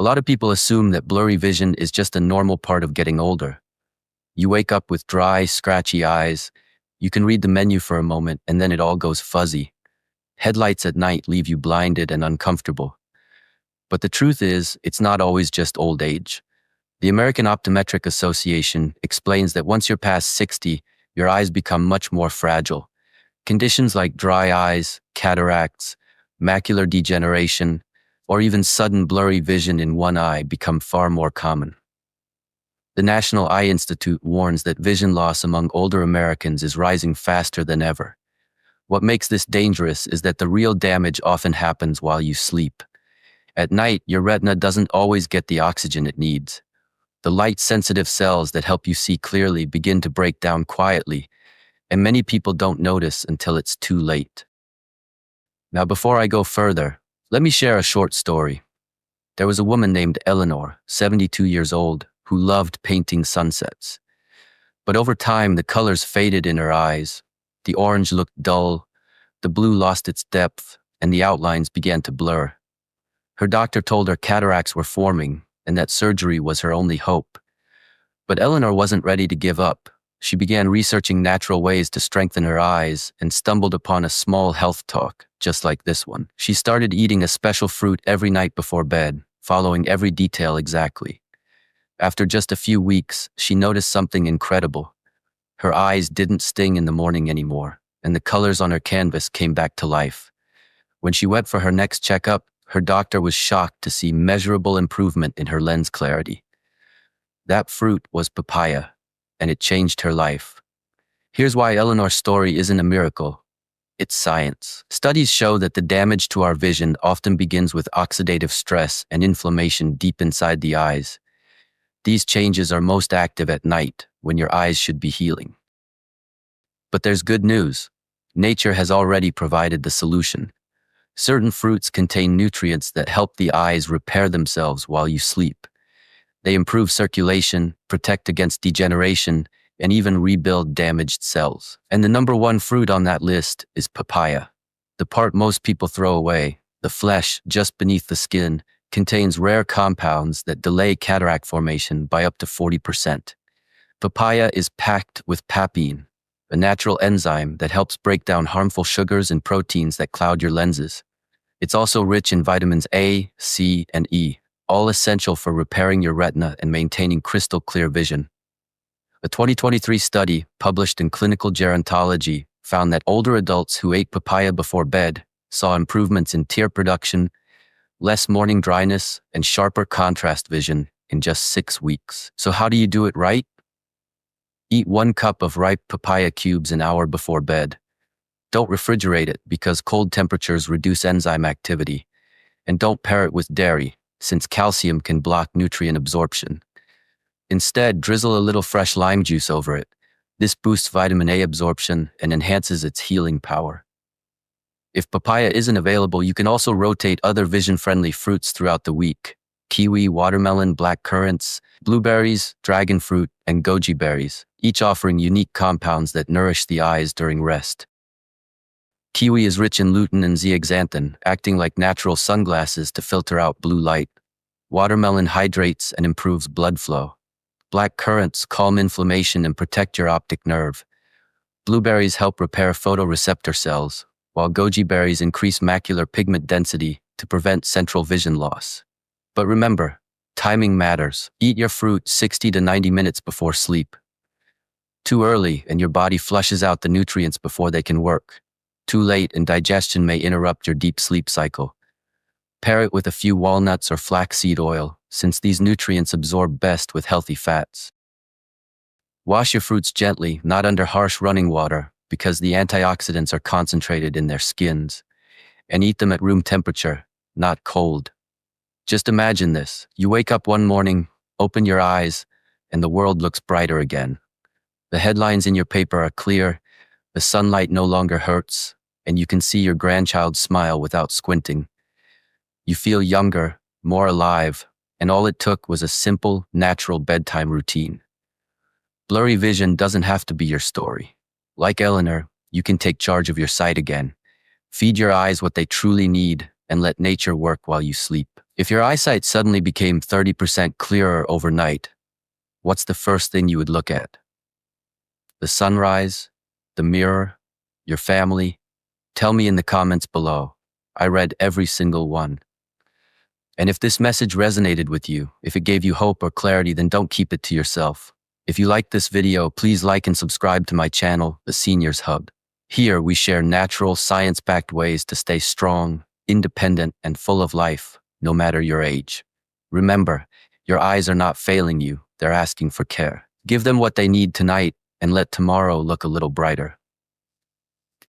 A lot of people assume that blurry vision is just a normal part of getting older. You wake up with dry, scratchy eyes. You can read the menu for a moment and then it all goes fuzzy. Headlights at night leave you blinded and uncomfortable. But the truth is, it's not always just old age. The American Optometric Association explains that once you're past 60, your eyes become much more fragile. Conditions like dry eyes, cataracts, macular degeneration, or even sudden blurry vision in one eye become far more common. The National Eye Institute warns that vision loss among older Americans is rising faster than ever. What makes this dangerous is that the real damage often happens while you sleep. At night, your retina doesn't always get the oxygen it needs. The light-sensitive cells that help you see clearly begin to break down quietly, and many people don't notice until it's too late. Now, before I go further, let me share a short story. There was a woman named Eleanor, 72 years old, who loved painting sunsets. But over time, the colors faded in her eyes. The orange looked dull, the blue lost its depth, and the outlines began to blur. Her doctor told her cataracts were forming and that surgery was her only hope. But Eleanor wasn't ready to give up. She began researching natural ways to strengthen her eyes and stumbled upon a small health talk, just like this one. She started eating a special fruit every night before bed, following every detail exactly. After just a few weeks, she noticed something incredible. Her eyes didn't sting in the morning anymore, and the colors on her canvas came back to life. When she went for her next checkup, her doctor was shocked to see measurable improvement in her lens clarity. That fruit was papaya, and it changed her life. Here's why Eleanor's story isn't a miracle. It's science. Studies show that the damage to our vision often begins with oxidative stress and inflammation deep inside the eyes. These changes are most active at night, when your eyes should be healing. But there's good news. Nature has already provided the solution. Certain fruits contain nutrients that help the eyes repair themselves while you sleep. They improve circulation, protect against degeneration, and even rebuild damaged cells. And the number one fruit on that list is papaya. The part most people throw away, the flesh just beneath the skin, contains rare compounds that delay cataract formation by up to 40%. Papaya is packed with papain, a natural enzyme that helps break down harmful sugars and proteins that cloud your lenses. It's also rich in vitamins A, C, and E, all essential for repairing your retina and maintaining crystal clear vision. A 2023 study published in Clinical Gerontology found that older adults who ate papaya before bed saw improvements in tear production, less morning dryness, and sharper contrast vision in just 6 weeks. So how do you do it right? Eat 1 cup of ripe papaya cubes an hour before bed. Don't refrigerate it because cold temperatures reduce enzyme activity. And don't pair it with dairy, since calcium can block nutrient absorption. Instead, drizzle a little fresh lime juice over it. This boosts vitamin A absorption and enhances its healing power. If papaya isn't available, you can also rotate other vision-friendly fruits throughout the week. Kiwi, watermelon, black currants, blueberries, dragon fruit, and goji berries, each offering unique compounds that nourish the eyes during rest. Kiwi is rich in lutein and zeaxanthin, acting like natural sunglasses to filter out blue light. Watermelon hydrates and improves blood flow. Black currants calm inflammation and protect your optic nerve. Blueberries help repair photoreceptor cells, while goji berries increase macular pigment density to prevent central vision loss. But remember, timing matters. Eat your fruit 60 to 90 minutes before sleep. Too early and your body flushes out the nutrients before they can work. Too late and digestion may interrupt your deep sleep cycle. Pair it with a few walnuts or flaxseed oil, since these nutrients absorb best with healthy fats. Wash your fruits gently, not under harsh running water, because the antioxidants are concentrated in their skins. And eat them at room temperature, not cold. Just imagine this. You wake up one morning, open your eyes, and the world looks brighter again. The headlines in your paper are clear, the sunlight no longer hurts, and you can see your grandchild smile without squinting. You feel younger, more alive, and all it took was a simple, natural bedtime routine. Blurry vision doesn't have to be your story. Like Eleanor, you can take charge of your sight again. Feed your eyes what they truly need, and let nature work while you sleep. If your eyesight suddenly became 30% clearer overnight, what's the first thing you would look at? The sunrise? The mirror? Your family? Tell me in the comments below. I read every single one. And if this message resonated with you, if it gave you hope or clarity, then don't keep it to yourself. If you liked this video, please like and subscribe to my channel, The Seniors Hub. Here, we share natural, science-backed ways to stay strong, independent, and full of life, no matter your age. Remember, your eyes are not failing you, they're asking for care. Give them what they need tonight, and let tomorrow look a little brighter.